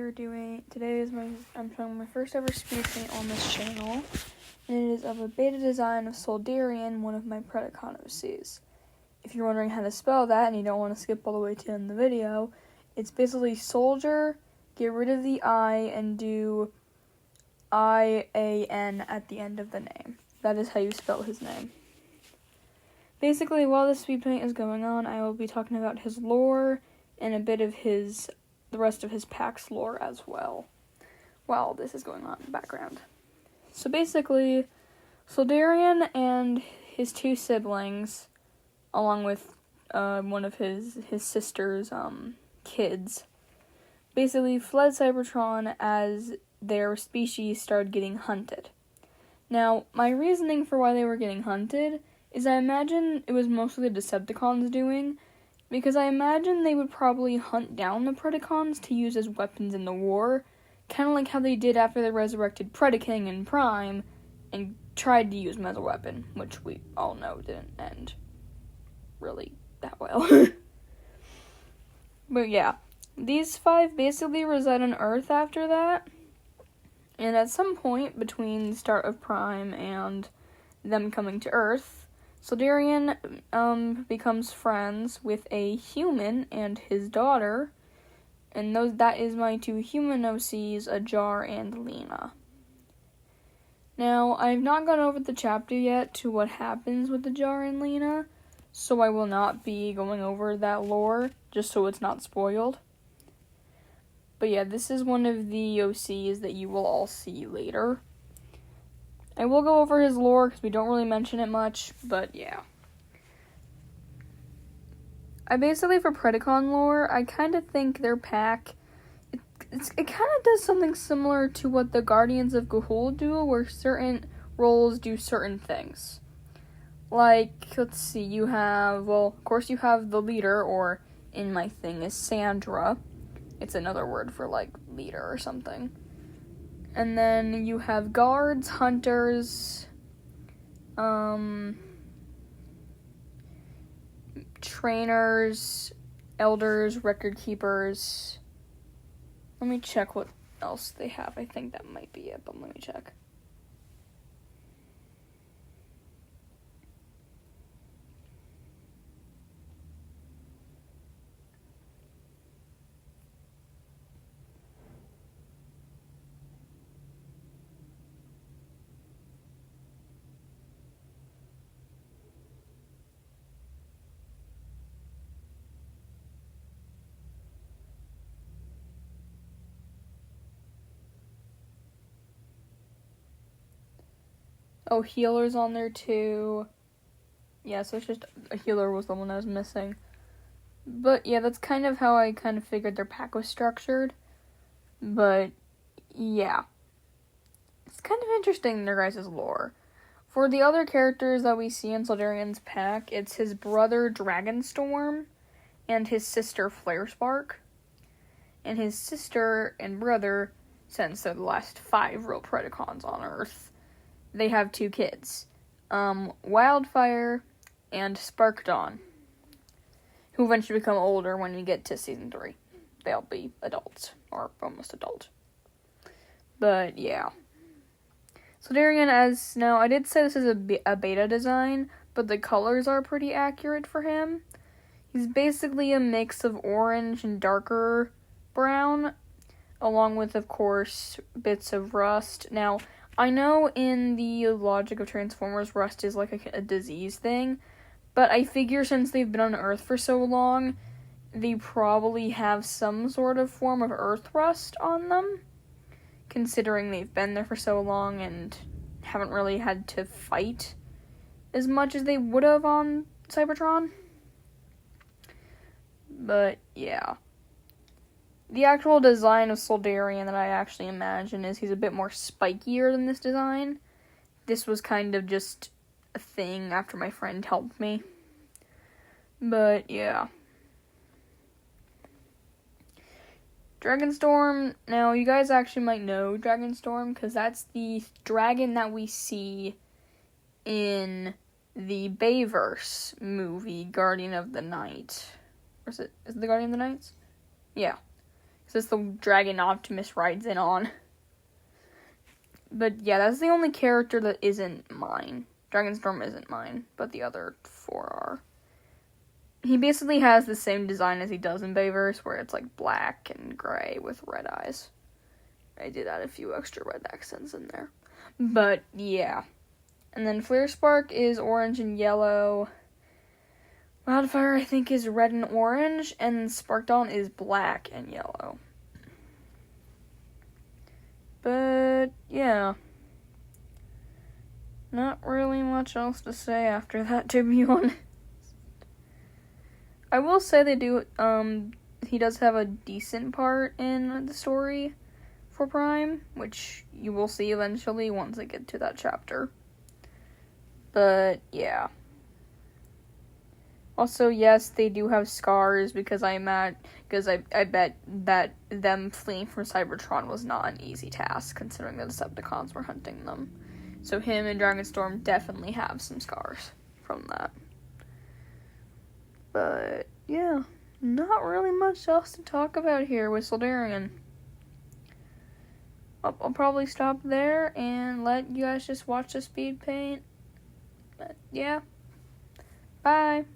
I'm showing my first ever speed paint on this channel, and it is of a beta design of Solderian, one of my Predacon OCs. If you're wondering how to spell that and you don't want to skip all the way to the end of the video, it's basically soldier, get rid of the I, and do I-A-N at the end of the name. That is how you spell his name. Basically, while this speed paint is going on, I will be talking about his lore and a bit of the rest of his pack's lore as well, while this is going on in the background. So basically, Solderian and his two siblings, along with one of his sister's kids, basically fled Cybertron as their species started getting hunted. Now, my reasoning for why they were getting hunted is I imagine it was mostly the Decepticons doing, because I imagine they would probably hunt down the Predacons to use as weapons in the war, kind of like how they did after they resurrected Predaking in Prime and tried to use them as a weapon, which we all know didn't end really that well. But yeah, these five basically reside on Earth after that, and at some point between the start of Prime and them coming to Earth, Solderian becomes friends with a human and his daughter, and that is my two human OCs, Ajar and Lena. Now, I've not gone over the chapter yet to what happens with Ajar and Lena, so I will not be going over that lore, just so it's not spoiled. But yeah, this is one of the OCs that you will all see later. I will go over his lore because we don't really mention it much, but yeah. For Predacon lore, I kind of think their pack, it kind of does something similar to what the Guardians of Ga'Hoole do, where certain roles do certain things. Like, let's see, of course you have the leader, or in my thing is Sandra. It's another word for, like, leader or something. And then you have guards, hunters, trainers, elders, record keepers. Let me check what else they have. I think that might be it, but let me check. Oh, healer's on there too. Yeah, so it's just a healer was the one I was missing. But yeah, that's kind of how I kind of figured their pack was structured. But yeah, it's kind of interesting, their guys' lore. For the other characters that we see in Solderian's pack, it's his brother Dragonstorm and his sister Flarespark. And his sister and brother, since they're the last 5 real Predacons on Earth, they have 2 kids, Wildfire and Sparkdawn, who eventually become older when we get to Season 3. They'll be adults, or almost adult. But, yeah. Solderian, I did say this is a beta design, but the colors are pretty accurate for him. He's basically a mix of orange and darker brown, along with, of course, bits of rust. Now, I know in the logic of Transformers, rust is like a disease thing, but I figure since they've been on Earth for so long, they probably have some sort of form of Earth rust on them, considering they've been there for so long and haven't really had to fight as much as they would have on Cybertron. But, yeah. The actual design of Solderian that I actually imagine is he's a bit more spikier than this design. This was kind of just a thing after my friend helped me. But, yeah. Dragonstorm, now you guys actually might know Dragonstorm, because that's the dragon that we see in the Bayverse movie, Guardian of the Night. Or is it the Guardian of the Nights? Yeah. Because it's the dragon Optimus rides in on. But yeah, that's the only character that isn't mine. Dragonstorm isn't mine, but the other 4 are. He basically has the same design as he does in Bayverse, where it's like black and gray with red eyes. I did add a few extra red accents in there. But yeah. And then Flare Spark is orange and yellow. Wildfire, I think, is red and orange. And Spark Dawn is black and yellow. But yeah. Not really much else to say after that, to be honest. I will say they do, he does have a decent part in the story for Prime, which you will see eventually once I get to that chapter. But, yeah. Also, yes, they do have scars, because I bet that them fleeing from Cybertron was not an easy task, considering the Decepticons were hunting them. So him and Dragonstorm definitely have some scars from that. But, yeah, not really much else to talk about here with Solderian. I'll probably stop there and let you guys just watch the speed paint. But, yeah. Bye.